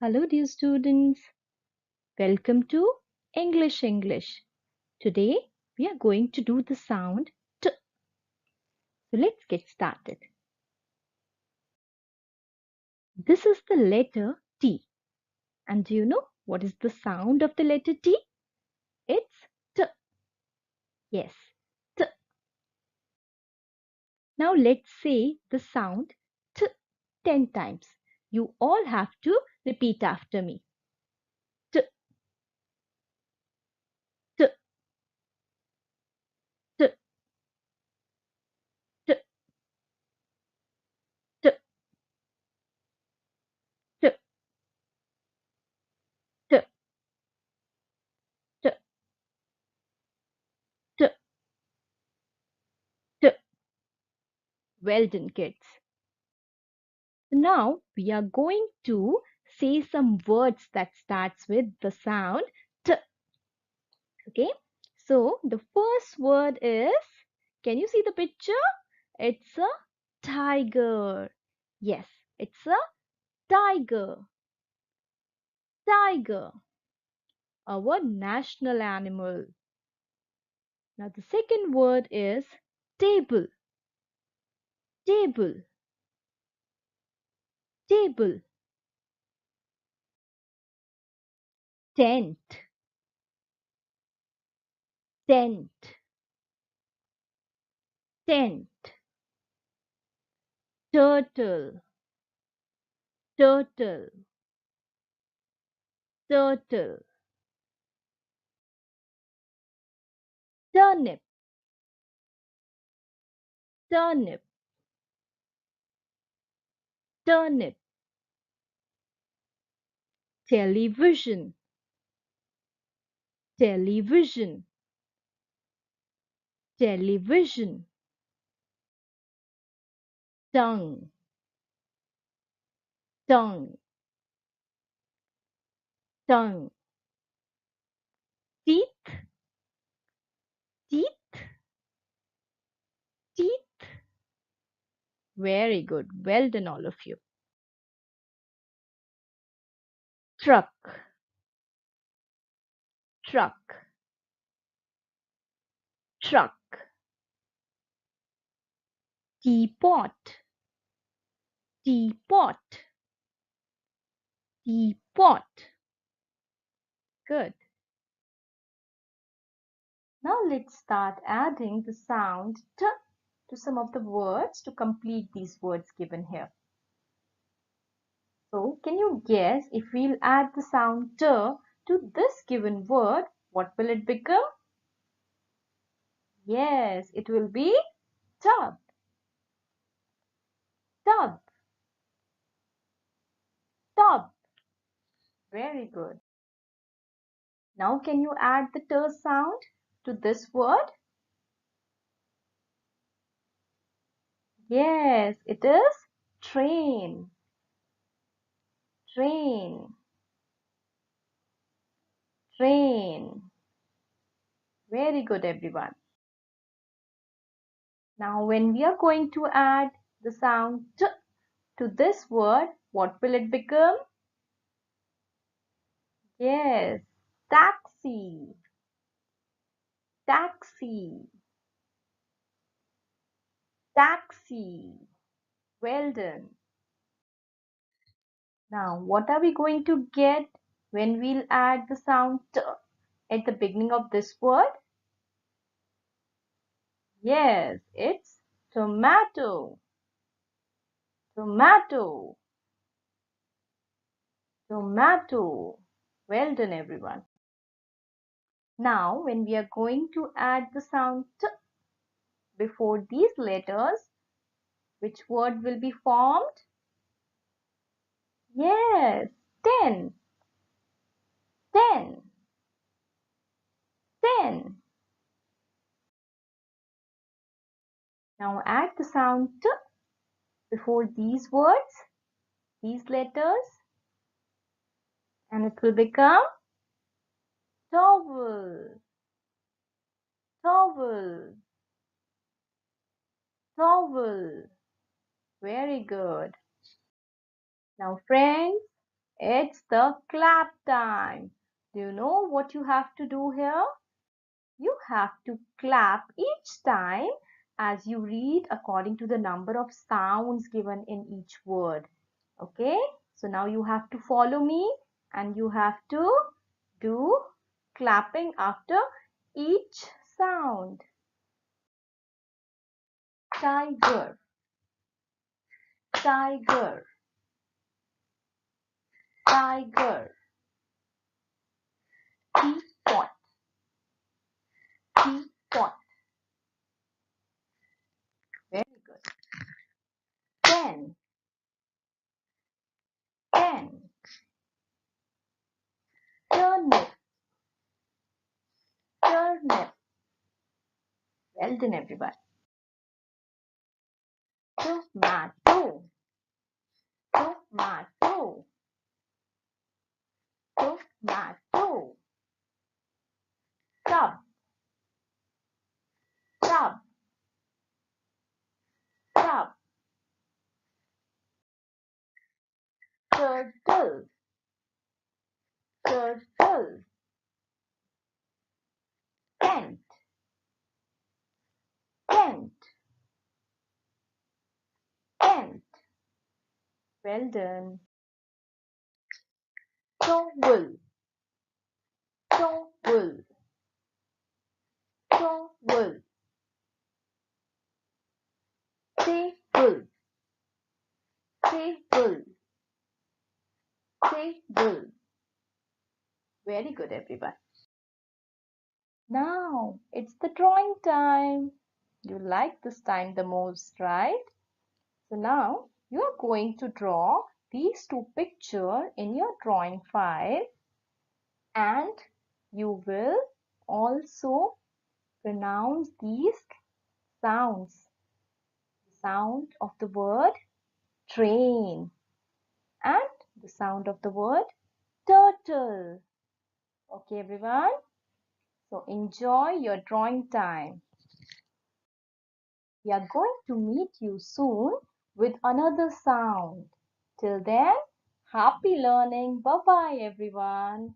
Hello, dear students. Welcome to English. Today we are going to do the sound T. So let's get started. This is the letter T. And do you know what is the sound of the letter T? It's T. Yes, T. Now let's say the sound T 10 times. You all have to repeat after me. T, T, T, T, T, T, T, T, T, T. Well done, kids. Now we are going to say some words that starts with the sound T. Okay. So the first word is, can you see the picture? It's a tiger. Yes, it's a tiger. Tiger, our national animal. Now the second word is table. Table. Table. Tent. Tent. Tent. Turtle. Turtle. Turtle. Turnip. Turnip. Turnip. Television. Television. Television. Tongue. Tongue. Tongue. Teeth. Teeth. Teeth. Very good. Well done, all of you. Truck. Truck. Truck. Teapot. Teapot. Teapot. Good. Now let's start adding the sound T to some of the words to complete these words given here. So, can you guess if we'll add the sound T to this given word, what will it become? Yes, it will be tub. Tub. Tub. Very good. Now, can you add the T sound to this word? Yes, it is train. Train. Train. Very good, everyone. Now, when we are going to add the sound T to this word, what will it become? Yes, taxi. Taxi. Taxi. Well done. Now, what are we going to get when we'll add the sound T at the beginning of this word? Yes, it's tomato. Tomato. Tomato. Well done, everyone. Now, when we are going to add the sound T before these letters, which word will be formed? Yes, 10. 10. 10. Now add the sound T before these words, these letters, and it will become towel. Towel. Towel. Very good. Now friends, It's the clap time. Do you know what you have to do here? You have to clap each time as you read according to the number of sounds given in each word. Okay, so now you have to follow me and you have to do clapping after each sound. Tiger, tiger, tiger. Teapot, teapot. Very good. Pen, pen. Turnip, turnip. Well done, everybody. Tomato, tomato, tomato. Tub, tub, tub. Turtle, turtle. Tent, tent, tent. Well done. Towel, towel, towel. Table, table, table. Very good, everyone. Now it's the drawing time. You like this time the most, right? So now you are going to draw these two pictures in your drawing file and you will also pronounce these sounds. The sound of the word train and the sound of the word turtle. Okay, everyone? So enjoy your drawing time. We are going to meet you soon with another sound. Till then, happy learning. Bye bye, everyone.